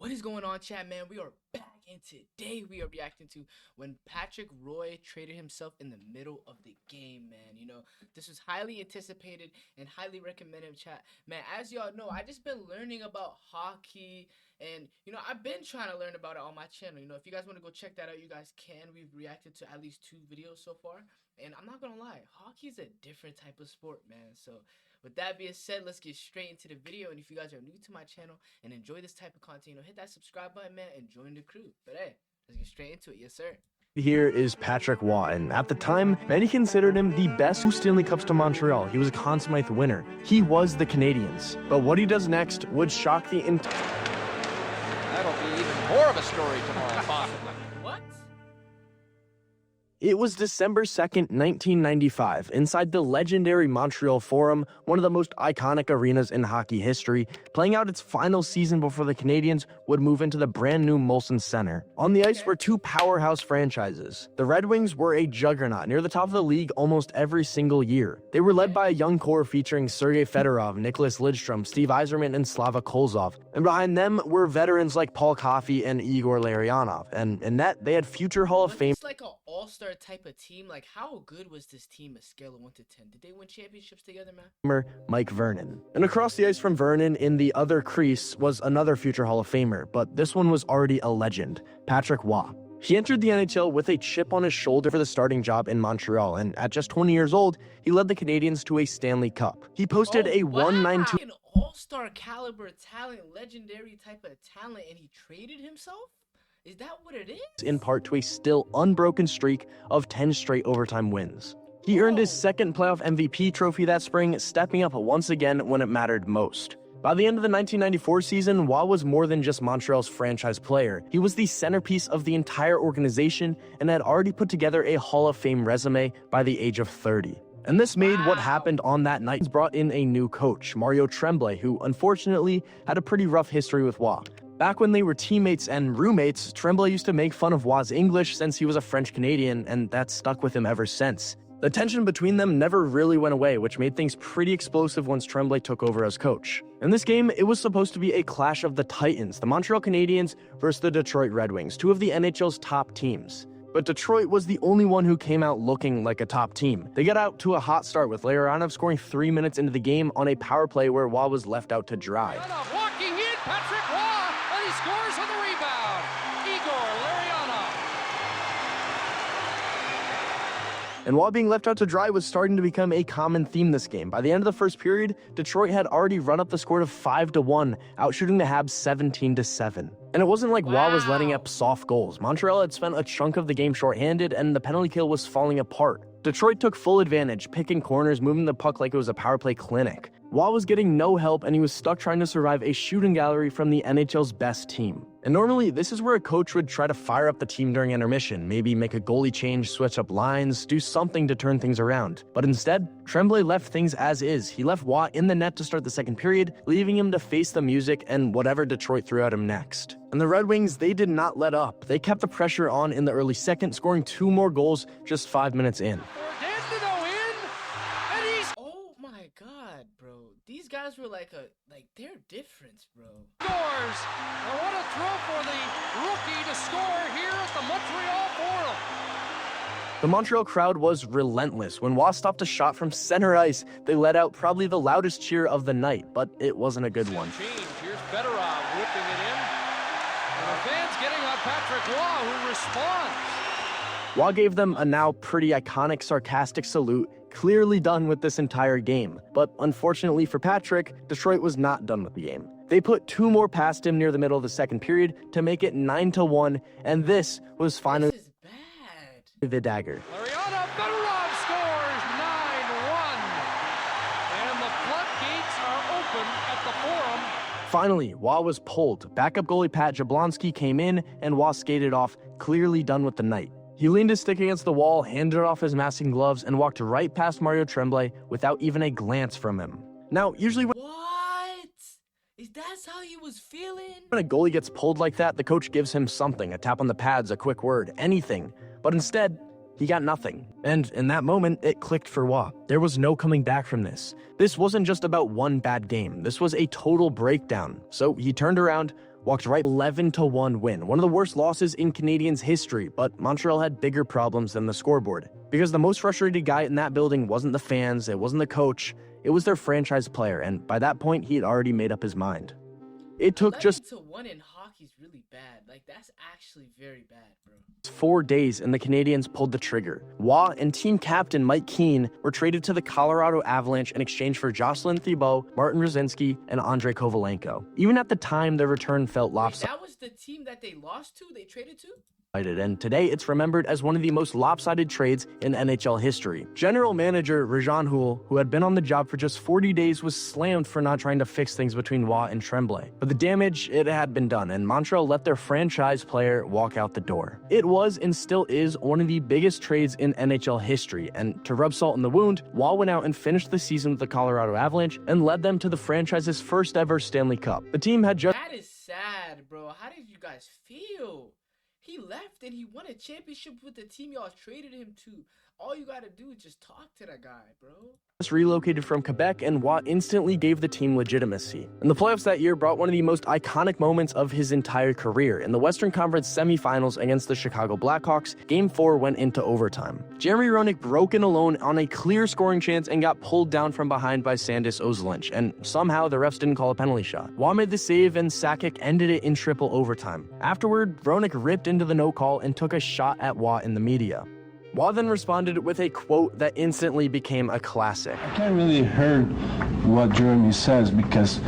What is going on, chat, man? We are back, and today we are reacting to when Patrick Roy traded himself in the middle of the game, man. You know, this was highly anticipated and highly recommended, chat. Man, as y'all know, I just been learning about hockey, and, you know, I've been trying to learn about it on my channel. You know, if you guys want to go check that out, you guys can. We've reacted to at least 2 videos so far, and I'm not gonna lie, hockey is a different type of sport, man. So with that being said, let's get straight into the video. And if you guys are new to my channel and enjoy this type of content, you know, hit that subscribe button, man, and join the crew. But hey, let's get straight into it. Yes, sir. Here is Patrick Roy, and at the time, many considered him the best 2 Stanley Cups to Montreal. He was a Conn Smythe winner. He was the Canadiens. But what he does next would shock the entire... That'll be even more of a story tomorrow, possibly. What? It was December 2nd, 1995, inside the legendary Montreal Forum, one of the most iconic arenas in hockey history, playing out its final season before the Canadiens would move into the brand new Molson Center. On the ice were 2 powerhouse franchises. The Red Wings were a juggernaut, near the top of the league almost every single year. They were led by a young core featuring Sergei Fedorov, Nicholas Lidstrom, Steve Yzerman, and Slava Kolzov. And behind them were veterans like Paul Coffey and Igor Larionov. And in net, they had future Hall of Fame. It's like an all-star type of team. Like, how good was this team? A scale of 1 to 10. Did they win championships together, man? Mike Vernon. And across the ice from Vernon, in the other crease, was another future Hall of Famer, but this one was already a legend, Patrick Roy. He entered the NHL with a chip on his shoulder for the starting job in Montreal, and at just 20 years old, he led the Canadiens to a Stanley Cup. He posted a 192 an all-star caliber talent, legendary type of talent, and he traded himself? Is that what it is? In part to a still unbroken streak of 10 straight overtime wins. He earned his 2nd playoff MVP trophy that spring, stepping up once again when it mattered most. By the end of the 1994 season, Roy was more than just Montreal's franchise player. He was the centerpiece of the entire organization and had already put together a Hall of Fame resume by the age of 30. And this made what happened on that night. Brought in a new coach, Mario Tremblay, who unfortunately had a pretty rough history with Roy. Back when they were teammates and roommates, Tremblay used to make fun of Roy's English since he was a French Canadian, and that stuck with him ever since. The tension between them never really went away, which made things pretty explosive once Tremblay took over as coach. In this game, it was supposed to be a clash of the Titans, the Montreal Canadiens versus the Detroit Red Wings, 2 of the NHL's top teams. But Detroit was the only one who came out looking like a top team. They got out to a hot start with Larionov scoring 3 minutes into the game on a power play where Roy was left out to dry. Walking in, Patrick Roy, and he scores on the rebound. Igor Larionov. And while being left out to dry was starting to become a common theme this game. By the end of the first period, Detroit had already run up the score to 5-1, outshooting the Habs 17-7. And it wasn't like Roy was letting up soft goals. Montreal had spent a chunk of the game shorthanded, and the penalty kill was falling apart. Detroit took full advantage, picking corners, moving the puck like it was a power play clinic. Roy was getting no help, and he was stuck trying to survive a shooting gallery from the NHL's best team. And normally, this is where a coach would try to fire up the team during intermission, maybe make a goalie change, switch up lines, do something to turn things around. But instead, Tremblay left things as is. He left Roy in the net to start the second period, leaving him to face the music and whatever Detroit threw at him next. And the Red Wings, they did not let up. They kept the pressure on in the early second, scoring 2 more goals just 5 minutes in. These guys were like they're different, bro. Scores! And what a throw for the rookie to score here at the Montreal Forum. The Montreal crowd was relentless. When Roy stopped a shot from center ice, they let out probably the loudest cheer of the night, but it wasn't a good one. Here's Fedorov whipping it in. And the fans getting on Patrick Roy, who responds. Roy gave them a now pretty iconic sarcastic salute, clearly done with this entire game. But unfortunately for Patrick, Detroit was not done with the game. They put 2 more past him near the middle of the second period to make it 9-1, and this was finally the dagger. Larionov Fedorov scores 9-1, and the floodgates are open at the Forum. Finally, Roy was pulled. Backup goalie Pat Jablonski came in, and Roy skated off, clearly done with the night. He leaned his stick against the wall, handed off his masking gloves, and walked right past Mario Tremblay without even a glance from him. Now, usually when Is how he was feeling? When a goalie gets pulled like that, the coach gives him something, a tap on the pads, a quick word, anything. But instead, he got nothing. And in that moment, it clicked for Roy. There was no coming back from this. This wasn't just about one bad game. This was a total breakdown. So he turned around, walked right 11-1 win, one of the worst losses in Canadiens history, but Montreal had bigger problems than the scoreboard. Because the most frustrated guy in that building wasn't the fans, it wasn't the coach, it was their franchise player, and by that point, he had already made up his mind. It took just 11-1 in hockey is really bad. Like, that's actually very bad, bro. 4 days and the Canadiens pulled the trigger. Waugh and team captain Mike Keane were traded to the Colorado Avalanche in exchange for Jocelyn Thibault, Martin Rosinski, and Andrei Kovalenko. Even at the time, their return felt Wait, lopsided. that was the team that they lost to? They traded to? And today it's remembered as one of the most lopsided trades in NHL history. General manager Rajan Houle, who had been on the job for just 40 days, was slammed for not trying to fix things between Waugh and Tremblay. But the damage, it had been done, and Montreal let their franchise player walk out the door. It was and still is one of the biggest trades in NHL history, and to rub salt in the wound, Waugh went out and finished the season with the Colorado Avalanche and led them to the franchise's first ever Stanley Cup. The team had just That is sad, bro. How did you guys feel? He left and he won a championship with the team y'all traded him to. All you gotta do is just talk to that guy, bro. Relocated from Quebec, and Waugh instantly gave the team legitimacy. And the playoffs that year brought one of the most iconic moments of his entire career. In the Western Conference semifinals against the Chicago Blackhawks, Game 4 went into overtime. Jeremy Roenick broke in alone on a clear scoring chance and got pulled down from behind by Sandis Ozolinsh, and somehow the refs didn't call a penalty shot. Waugh made the save, and Sakic ended it in triple overtime. Afterward, Roenick ripped into the no call and took a shot at Waugh in the media. Waugh then responded with a quote that instantly became a classic. I can't really hear what Jeremy says because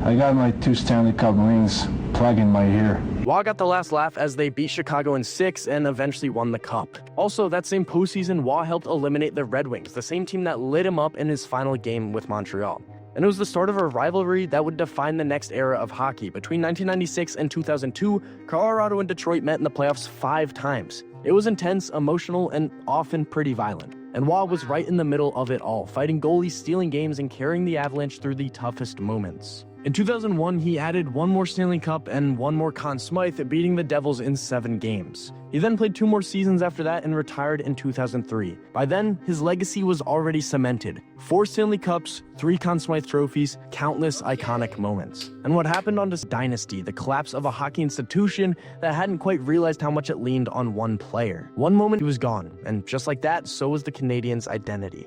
I got my 2 Stanley Cup rings plugged in my ear. Waugh got the last laugh as they beat Chicago in 6 and eventually won the cup. Also, that same postseason, Waugh helped eliminate the Red Wings, the same team that lit him up in his final game with Montreal. And it was the start of a rivalry that would define the next era of hockey. Between 1996 and 2002, Colorado and Detroit met in the playoffs 5 times. It was intense, emotional, and often pretty violent. And Waugh was right in the middle of it all, fighting goalies, stealing games, and carrying the Avalanche through the toughest moments. In 2001, he added 1 more Stanley Cup and 1 more Conn Smythe, beating the Devils in 7 games. He then played 2 more seasons after that and retired in 2003. By then, his legacy was already cemented. 4 Stanley Cups, 3 Conn Smythe trophies, countless iconic moments. And what happened on this dynasty, the collapse of a hockey institution that hadn't quite realized how much it leaned on one player. One moment he was gone, and just like that, so was the Canadiens' identity.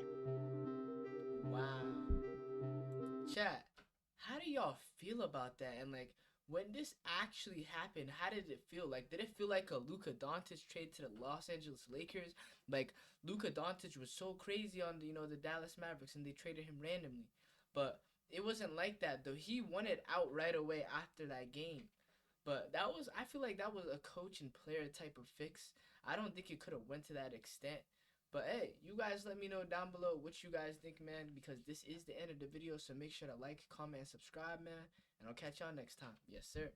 Wow. Chat, how do y'all feel about that? And like, when this actually happened, how did it feel? Like, did it feel like a Luka Doncic trade to the Los Angeles Lakers? Like, Luka Doncic was so crazy on the, the Dallas Mavericks, and they traded him randomly. But it wasn't like that, though. He won it out right away after that game. But I feel like that was a coach and player type of fix. I don't think it could have went to that extent. But hey, you guys let me know down below what you guys think, man, because this is the end of the video. So make sure to like, comment, and subscribe, man. And I'll catch y'all next time. Yes, sir.